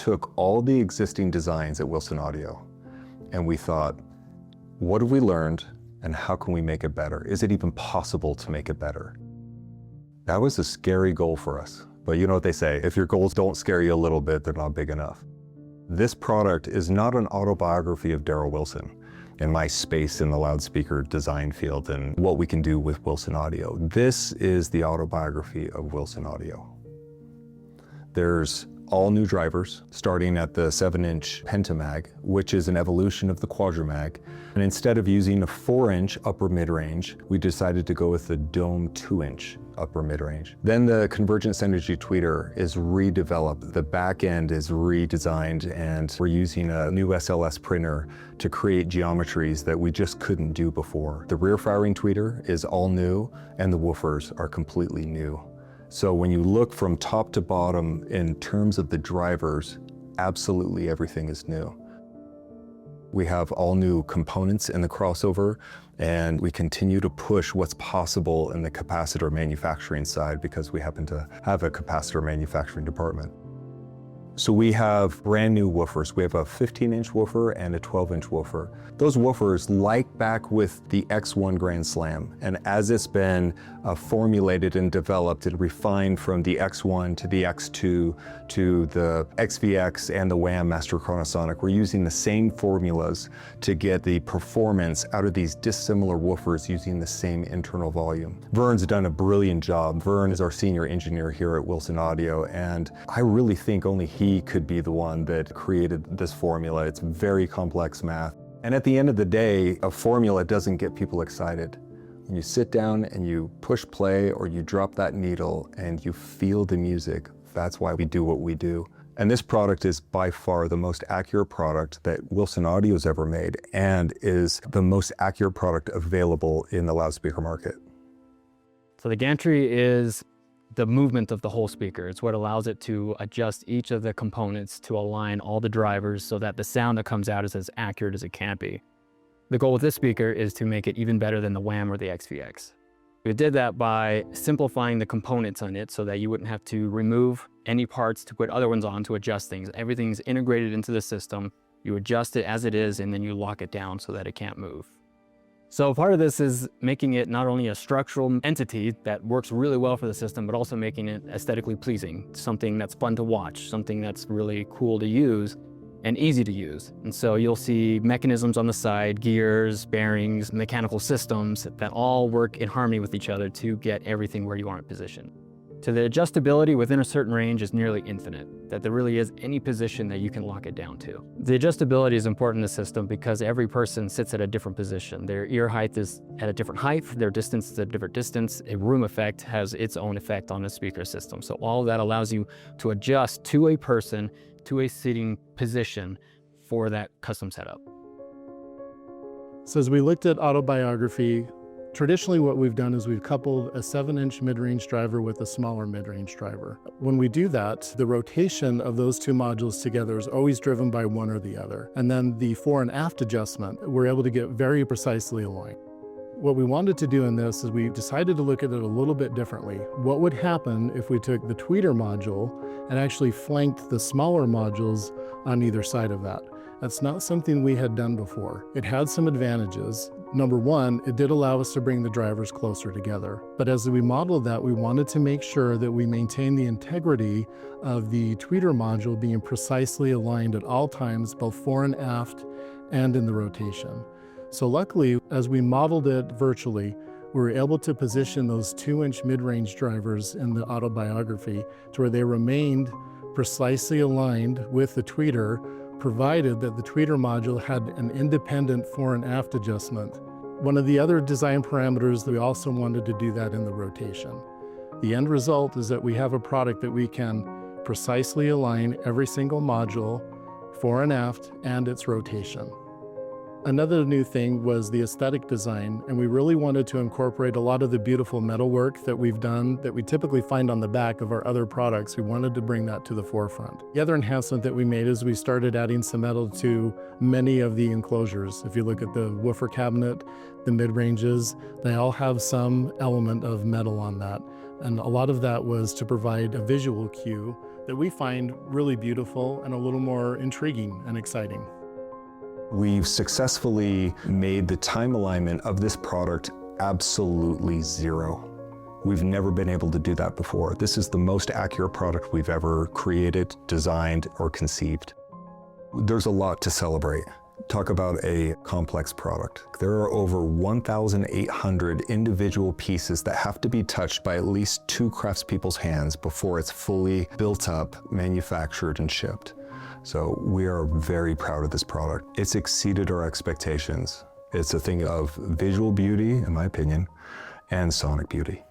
took all the existing designs at Wilson Audio and we thought, what have we learned and how can we make it better? Is it even possible to make it better? That was a scary goal for us. But you know what they say, if your goals don't scare you a little bit, they're not big enough. This product is not an autobiography of Darryl Wilson and my space in the loudspeaker design field and what we can do with Wilson Audio. This is the autobiography of Wilson Audio. There's all new drivers, starting at the 7-inch Pentamag, which is an evolution of the Quadramag. And instead of using a 4-inch upper mid-range, we decided to go with the Dome 2-inch upper mid-range. Then the Convergence Energy tweeter is redeveloped. The back end is redesigned, and we're using a new SLS printer to create geometries that we just couldn't do before. The rear firing tweeter is all new, and the woofers are completely new. So when you look from top to bottom in terms of the drivers, absolutely everything is new. We have all new components in the crossover, and we continue to push what's possible in the capacitor manufacturing side because we happen to have a capacitor manufacturing department. So we have brand new woofers. We have a 15-inch woofer and a 12-inch woofer. Those woofers, like back with the X1 Grand Slam, and as it's been formulated and developed and refined from the X1 to the X2 to the XVX and the Wham Master Chronosonic, we're using the same formulas to get the performance out of these dissimilar woofers using the same internal volume. Vern's done a brilliant job. Vern is our senior engineer here at Wilson Audio, and I really think only he could be the one that created this formula. It's very complex math. And at the end of the day, a formula doesn't get people excited. When you sit down and you push play or you drop that needle and you feel the music, that's why we do what we do. And this product is by far the most accurate product that Wilson Audio's ever made, and is the most accurate product available in the loudspeaker market. So the Gantry is the movement of the whole speaker. It's what allows it to adjust each of the components to align all the drivers so that the sound that comes out is as accurate as it can be. The goal with this speaker is to make it even better than the Wham or the XVX. We did that by simplifying the components on it so that you wouldn't have to remove any parts to put other ones on to adjust things. Everything's integrated into the system. You adjust it as it is, and then you lock it down so that it can't move. So part of this is making it not only a structural entity that works really well for the system, but also making it aesthetically pleasing, something that's fun to watch, something that's really cool to use and easy to use. And so you'll see mechanisms on the side, gears, bearings, mechanical systems that all work in harmony with each other to get everything where you want it positioned. So the adjustability within a certain range is nearly infinite, that there really is any position that you can lock it down to. The adjustability is important in the system because every person sits at a different position. Their ear height is at a different height, their distance is at a different distance. A room effect has its own effect on the speaker system. So all of that allows you to adjust to a person, to a sitting position for that custom setup. So as we looked at Autobiography, traditionally what we've done is we've coupled a 7-inch mid-range driver with a smaller mid-range driver. When we do that, the rotation of those two modules together is always driven by one or the other. And then the fore and aft adjustment, we're able to get very precisely aligned. What we wanted to do in this is we decided to look at it a little bit differently. What would happen if we took the tweeter module and actually flanked the smaller modules on either side of that? That's not something we had done before. It had some advantages. Number one, it did allow us to bring the drivers closer together. But as we modeled that, we wanted to make sure that we maintain the integrity of the tweeter module being precisely aligned at all times, both fore and aft and in the rotation. So luckily, as we modeled it virtually, we were able to position those 2-inch mid-range drivers in the Autobiography to where they remained precisely aligned with the tweeter, provided that the tweeter module had an independent fore and aft adjustment. One of the other design parameters that we also wanted to do that in the rotation. The end result is that we have a product that we can precisely align every single module, fore and aft, and its rotation. Another new thing was the aesthetic design, and we really wanted to incorporate a lot of the beautiful metalwork that we've done that we typically find on the back of our other products. We wanted to bring that to the forefront. The other enhancement that we made is we started adding some metal to many of the enclosures. If you look at the woofer cabinet, the mid-ranges, they all have some element of metal on that. And a lot of that was to provide a visual cue that we find really beautiful and a little more intriguing and exciting. We've successfully made the time alignment of this product absolutely zero. We've never been able to do that before. This is the most accurate product we've ever created, designed, or conceived. There's a lot to celebrate. Talk about a complex product. There are over 1,800 individual pieces that have to be touched by at least 2 craftspeople's hands before it's fully built up, manufactured, and shipped. So we are very proud of this product. It's exceeded our expectations. It's a thing of visual beauty, in my opinion, and sonic beauty.